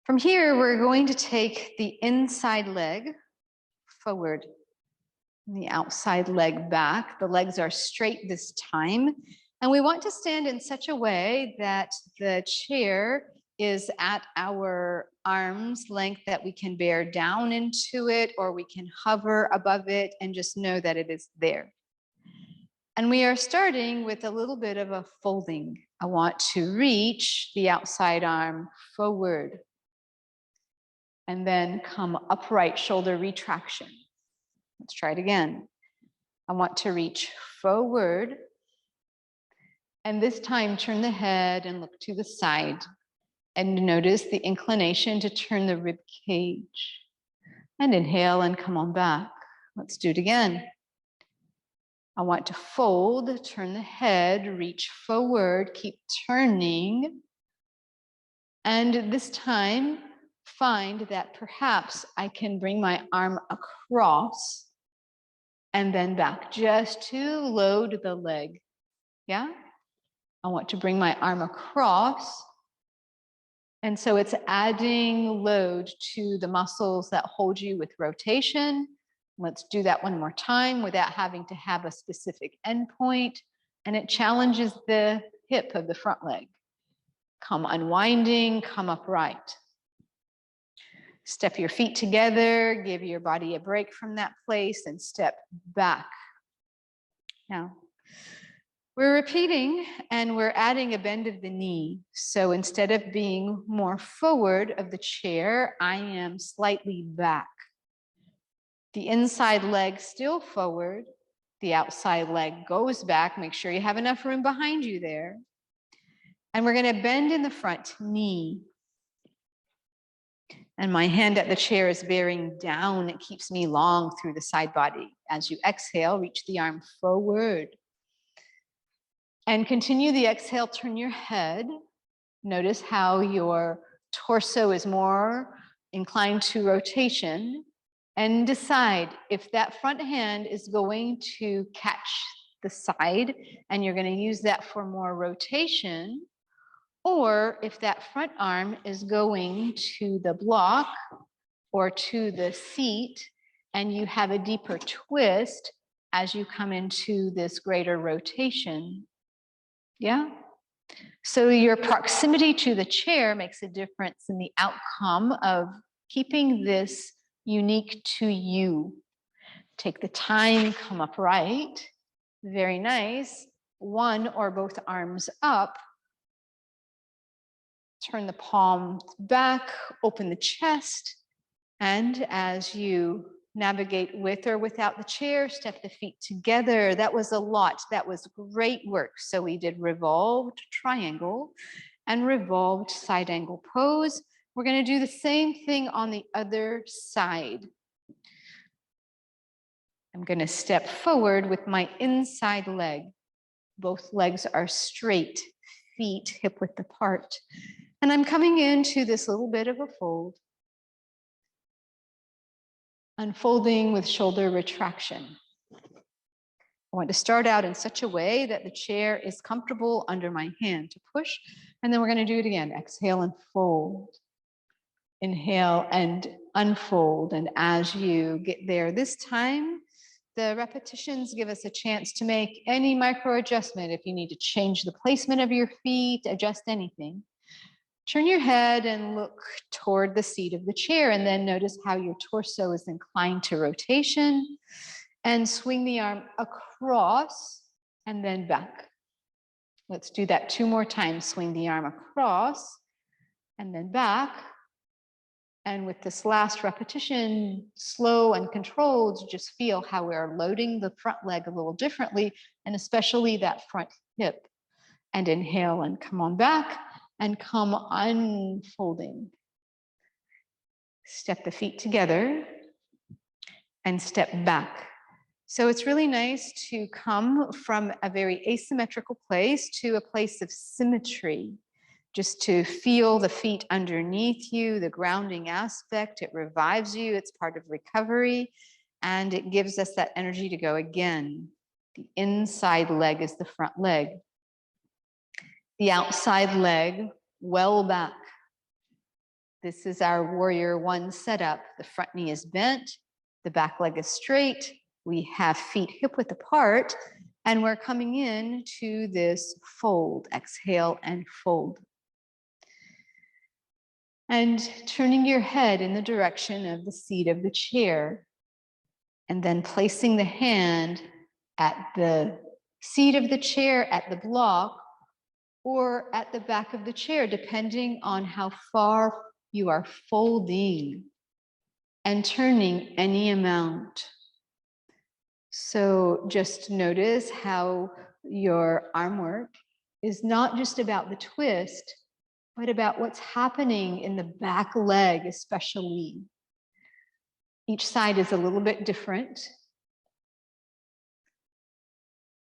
From here, we're going to take the inside leg forward, and the outside leg back. The legs are straight this time. And we want to stand in such a way that the chair is at our arm's length, that we can bear down into it, or we can hover above it and just know that it is there. And we are starting with a little bit of a folding. I want to reach the outside arm forward and then come upright, shoulder retraction. Let's try it again. I want to reach forward, and this time turn the head and look to the side, and notice the inclination to turn the rib cage. And inhale and come on back. Let's do it again. I want to fold, turn the head, reach forward, keep turning. And this time, find that perhaps I can bring my arm across and then back, just to load the leg. Yeah? I want to bring my arm across. And so it's adding load to the muscles that hold you with rotation. Let's do that one more time without having to have a specific endpoint. And it challenges the hip of the front leg. Come unwinding, come upright. Step your feet together, give your body a break from that place, and step back. Now, we're repeating, and we're adding a bend of the knee. So instead of being more forward of the chair, I am slightly back. The inside leg still forward. The outside leg goes back. Make sure you have enough room behind you there. And we're going to bend in the front knee. And my hand at the chair is bearing down. It keeps me long through the side body. As you exhale, reach the arm forward. And continue the exhale, turn your head. Notice how your torso is more inclined to rotation. And decide if that front hand is going to catch the side and you're going to use that for more rotation, or if that front arm is going to the block or to the seat and you have a deeper twist as you come into this greater rotation. Yeah? So your proximity to the chair makes a difference in the outcome of keeping this unique to you. Take the time, come upright. Very nice. One or both arms up. Turn the palms back, open the chest. And as you navigate with or without the chair, step the feet together. That was a lot. That was great work. So we did revolved triangle and revolved side angle pose. We're going to do the same thing on the other side. I'm going to step forward with my inside leg. Both legs are straight, feet hip width apart. And I'm coming into this little bit of a fold. Unfolding with shoulder retraction. I want to start out in such a way that the chair is comfortable under my hand to push. And then we're going to do it again. Exhale and fold. Inhale and unfold. And as you get there this time, the repetitions give us a chance to make any micro adjustment. If you need to change the placement of your feet, adjust anything. Turn your head and look toward the seat of the chair, and then notice how your torso is inclined to rotation, and swing the arm across and then back. Let's do that 2 more times. Swing the arm across and then back. And with this last repetition, slow and controlled, just feel how we're loading the front leg a little differently, and especially that front hip. And inhale and come on back. And come unfolding. Step the feet together and step back. So it's really nice to come from a very asymmetrical place to a place of symmetry, just to feel the feet underneath you, the grounding aspect. It revives you. It's part of recovery, and it gives us that energy to go again. The inside leg is the front leg. The outside leg well back. This is our warrior one setup. The front knee is bent, the back leg is straight. We have feet hip width apart, and we're coming in to this fold. Exhale and fold. And turning your head in the direction of the seat of the chair, and then placing the hand at the seat of the chair, at the block, or at the back of the chair, depending on how far you are folding and turning any amount. So just notice how your arm work is not just about the twist, but about what's happening in the back leg, especially. Each side is a little bit different.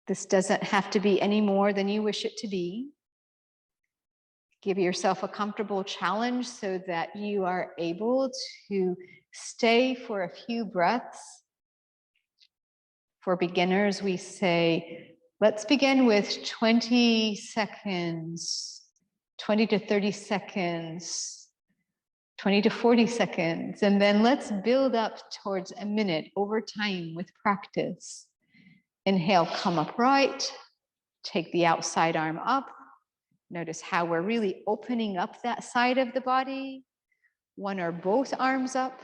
This doesn't have to be any more than you wish it to be. Give yourself a comfortable challenge so that you are able to stay for a few breaths. For beginners, we say, let's begin with 20 seconds, 20 to 30 seconds, 20 to 40 seconds, and then let's build up towards a minute over time with practice. Inhale, come upright, take the outside arm up. Notice how we're really opening up that side of the body. One or both arms up.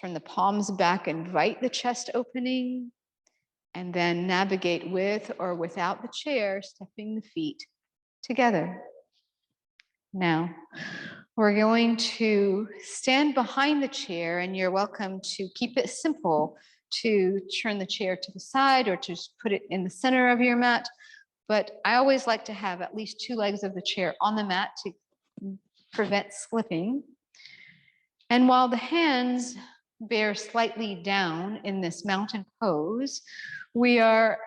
Turn the palms back, invite the chest opening, and then navigate with or without the chair, stepping the feet together. Now, we're going to stand behind the chair, and you're welcome to keep it simple, to turn the chair to the side or to just put it in the center of your mat. But I always like to have at least two legs of the chair on the mat to prevent slipping. And while the hands bear slightly down in this mountain pose, we are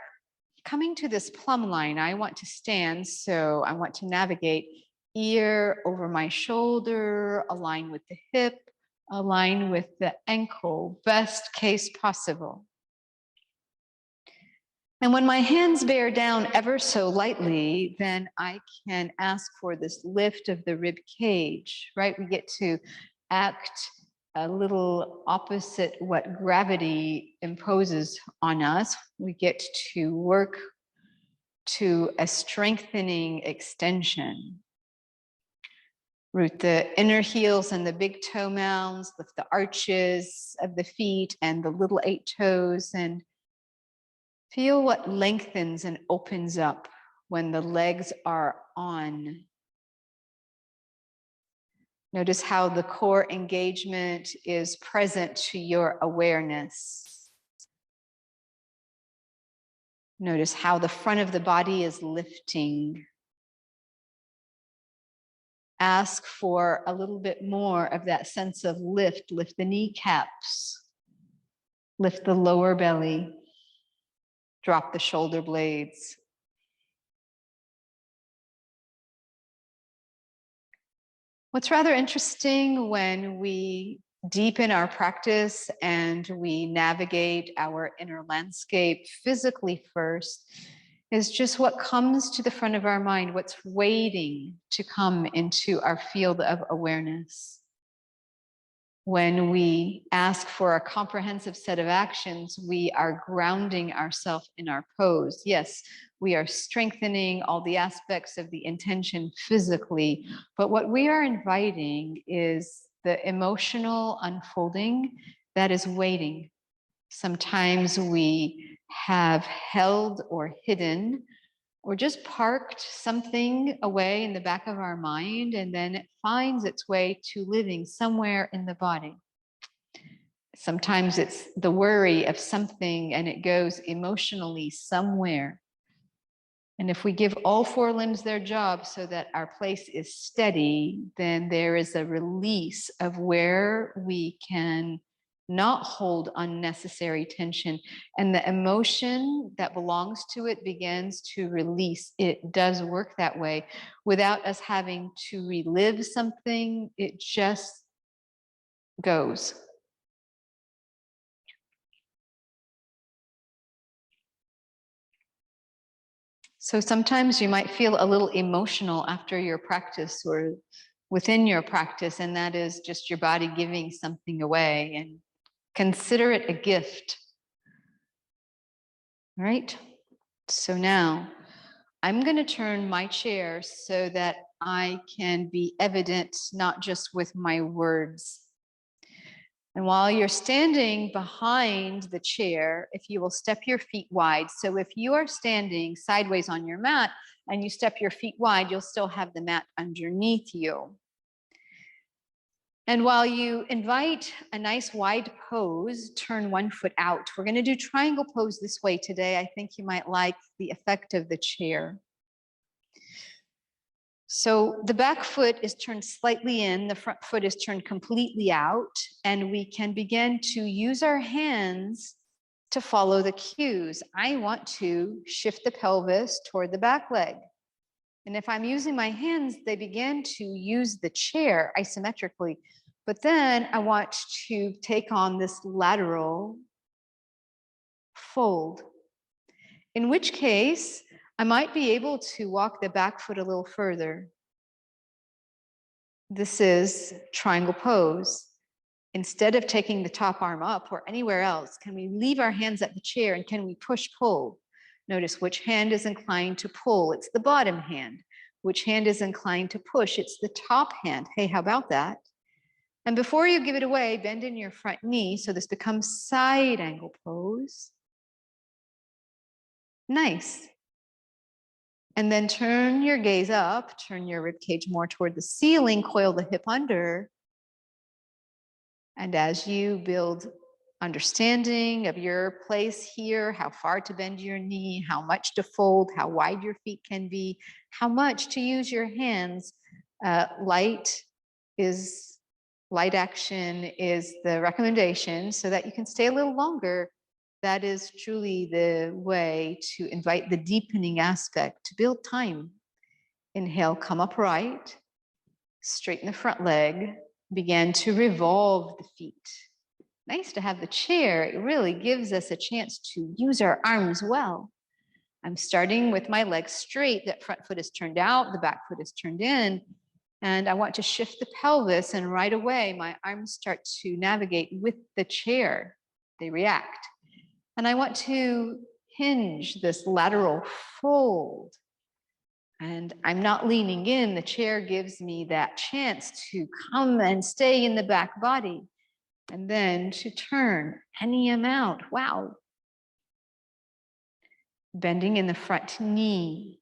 coming to this plumb line. I want to stand, so I want to navigate ear over my shoulder, align with the hip, align with the ankle, best case possible. And when my hands bear down ever so lightly, then I can ask for this lift of the rib cage, right? We get to act a little opposite what gravity imposes on us. We get to work to a strengthening extension. Root the inner heels and the big toe mounds, lift the arches of the feet and the little 8 toes, and feel what lengthens and opens up when the legs are on. Notice how the core engagement is present to your awareness. Notice how the front of the body is lifting. Ask for a little bit more of that sense of lift. Lift the kneecaps. Lift the lower belly. Drop the shoulder blades. What's rather interesting when we deepen our practice and we navigate our inner landscape physically first is just what comes to the front of our mind, what's waiting to come into our field of awareness. When we ask for a comprehensive set of actions, we are grounding ourselves in our pose. Yes, we are strengthening all the aspects of the intention physically, but what we are inviting is the emotional unfolding that is waiting. Sometimes we have held or hidden or just parked something away in the back of our mind, and then it finds its way to living somewhere in the body. Sometimes it's the worry of something and it goes emotionally somewhere. And if we give all 4 limbs their job so that our place is steady, then there is a release of where we can not hold unnecessary tension. And the emotion that belongs to it begins to release. It does work that way without us having to relive something. It just goes. So sometimes you might feel a little emotional after your practice, or within your practice, and that is just your body giving something away, and consider it a gift. All right, so now I'm going to turn my chair so that I can be evident, not just with my words. And while you're standing behind the chair, if you will step your feet wide. So if you are standing sideways on your mat and you step your feet wide, you'll still have the mat underneath you. And while you invite a nice wide pose, turn one foot out. We're going to do triangle pose this way today. I think you might like the effect of the chair. So the back foot is turned slightly in, the front foot is turned completely out, and we can begin to use our hands to follow the cues. I want to shift the pelvis toward the back leg. And if I'm using my hands, they begin to use the chair isometrically. But then I want to take on this lateral fold, in which case I might be able to walk the back foot a little further. This is triangle pose. Instead of taking the top arm up or anywhere else, can we leave our hands at the chair and can we push pull? Notice which hand is inclined to pull. It's the bottom hand. Which hand is inclined to push? It's the top hand. Hey, how about that? And before you give it away, bend in your front knee so this becomes side angle pose. Nice. And then turn your gaze up, turn your rib cage more toward the ceiling, coil the hip under. And as you build understanding of your place here, how far to bend your knee, how much to fold, how wide your feet can be, how much to use your hands, light action is the recommendation so that you can stay a little longer. That is truly the way to invite the deepening aspect, to build time. Inhale, come upright, straighten the front leg, begin to revolve the feet. Nice to have the chair. It really gives us a chance to use our arms well. I'm starting with my legs straight. That front foot is turned out, the back foot is turned in. And I want to shift the pelvis, and right away, my arms start to navigate with the chair. They react. And I want to hinge this lateral fold. And I'm not leaning in. The chair gives me that chance to come and stay in the back body. And then to turn any amount. Wow. Bending in the front knee.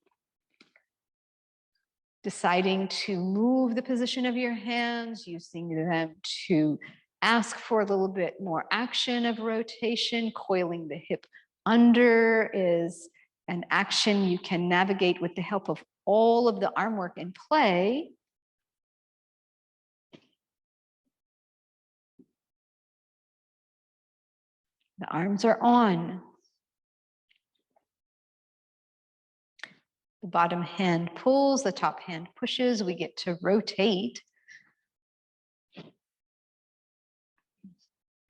Deciding to move the position of your hands, using them to ask for a little bit more action of rotation. Coiling the hip under is an action you can navigate with the help of all of the arm work in play. The arms are on. The bottom hand pulls, the top hand pushes. We get to rotate.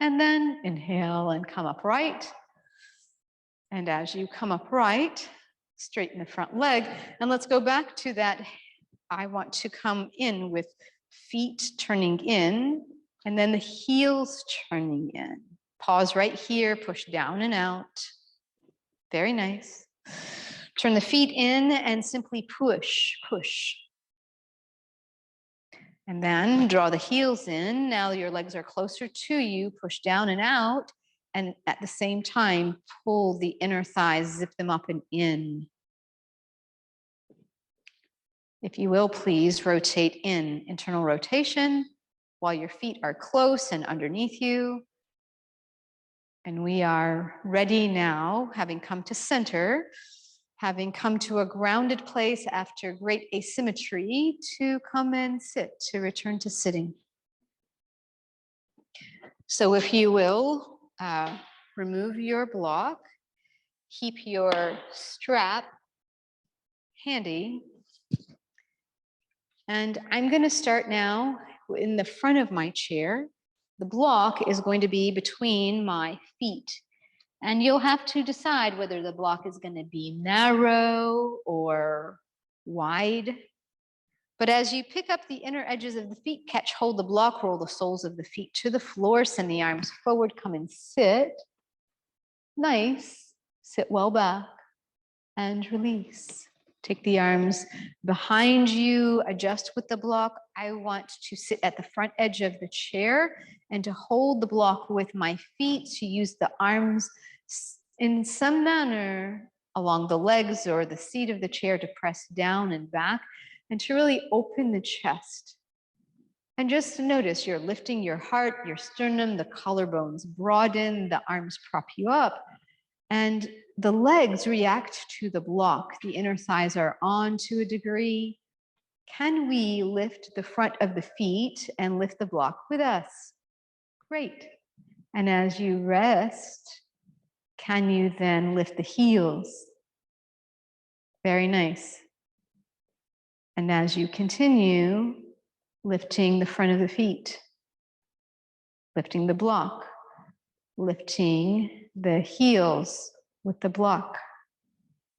And then inhale and come upright. And as you come upright, straighten the front leg. And let's go back to that. I want to come in with feet turning in and then the heels turning in. Pause right here, push down and out. Very nice. Turn the feet in and simply push, push. And then draw the heels in. Now your legs are closer to you. Push down and out. And at the same time, pull the inner thighs, zip them up and in. If you will, please rotate in. Internal rotation while your feet are close and underneath you. And we are ready now, having come to center, having come to a grounded place after great asymmetry, to come and sit, to return to sitting. So if you will, remove your block, keep your strap handy. And I'm going to start now in the front of my chair. The block is going to be between my feet. And you'll have to decide whether the block is going to be narrow or wide. But as you pick up the inner edges of the feet, catch hold the block, roll the soles of the feet to the floor, send the arms forward, come and sit. Nice. Sit well back and release. Take the arms behind you, adjust with the block. I want to sit at the front edge of the chair and to hold the block with my feet, to use the arms in some manner along the legs or the seat of the chair to press down and back and to really open the chest. And just notice you're lifting your heart, your sternum, the collarbones broaden, the arms prop you up. And the legs react to the block. The inner thighs are on to a degree. Can we lift the front of the feet and lift the block with us? Great. And as you rest, can you then lift the heels? Very nice. And as you continue, lifting the front of the feet, lifting the block, lifting the heels with the block.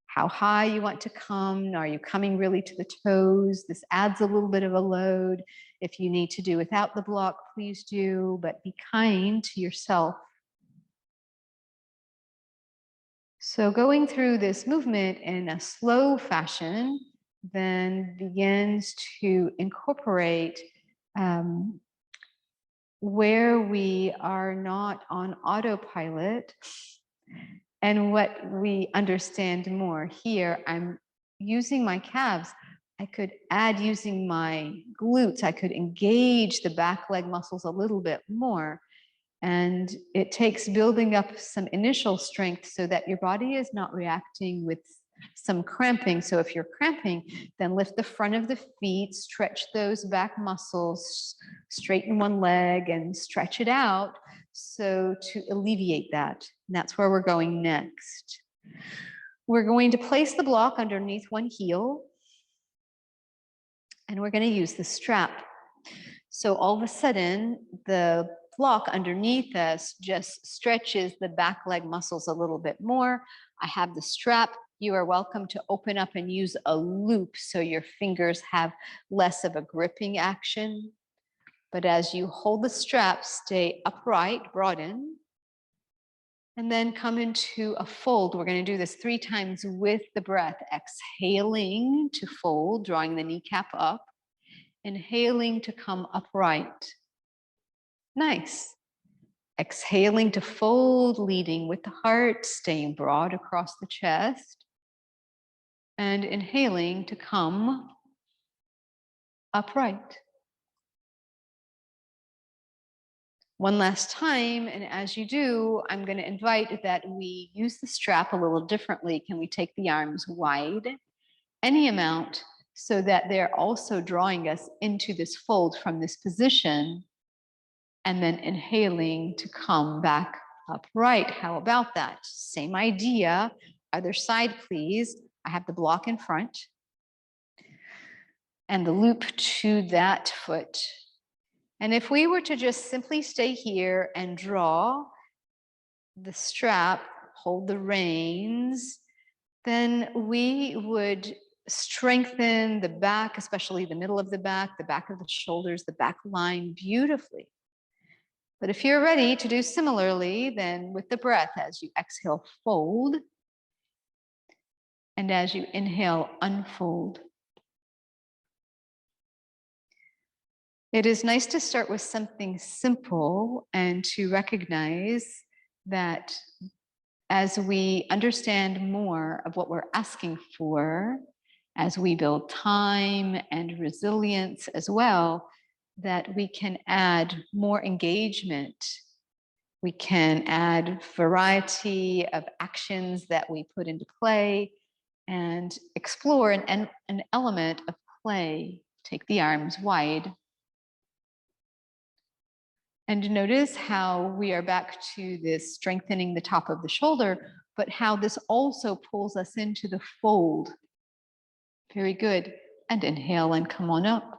How high you want to come. Are you coming really to the toes? This adds a little bit of a load. If you need to do without the block, please do, but be kind to yourself. So going through this movement in a slow fashion then begins to incorporate where we are not on autopilot and what we understand more. Here, I'm using my calves. I could add using my glutes. I could engage the back leg muscles a little bit more. And it takes building up some initial strength so that your body is not reacting with some cramping. So if you're cramping, then lift the front of the feet, stretch those back muscles, straighten one leg and stretch it out so to alleviate that. And that's where we're going next. We're going to place the block underneath one heel and we're going to use the strap. So all of a sudden, the block underneath us just stretches the back leg muscles a little bit more. I have the strap. You are welcome to open up and use a loop so your fingers have less of a gripping action. But as you hold the strap, stay upright, broaden, and then come into a fold. We're going to do this 3 times with the breath, exhaling to fold, drawing the kneecap up, inhaling to come upright. Nice. Exhaling to fold, leading with the heart, staying broad across the chest. And inhaling to come upright. One last time, and as you do, I'm going to invite that we use the strap a little differently. Can we take the arms wide, any amount, so that they're also drawing us into this fold from this position, and then inhaling to come back upright. How about that? Same idea. Other side, please. I have the block in front and the loop to that foot. And if we were to just simply stay here and draw the strap, hold the reins, then we would strengthen the back, especially the middle of the back of the shoulders, the back line beautifully. But if you're ready to do similarly, then with the breath, as you exhale, fold. And as you inhale, unfold. It is nice to start with something simple and to recognize that as we understand more of what we're asking for, as we build time and resilience as well, that we can add more engagement. We can add variety of actions that we put into play and explore an element of play. Take the arms wide. And notice how we are back to this strengthening the top of the shoulder, but how this also pulls us into the fold. Very good. And inhale and come on up.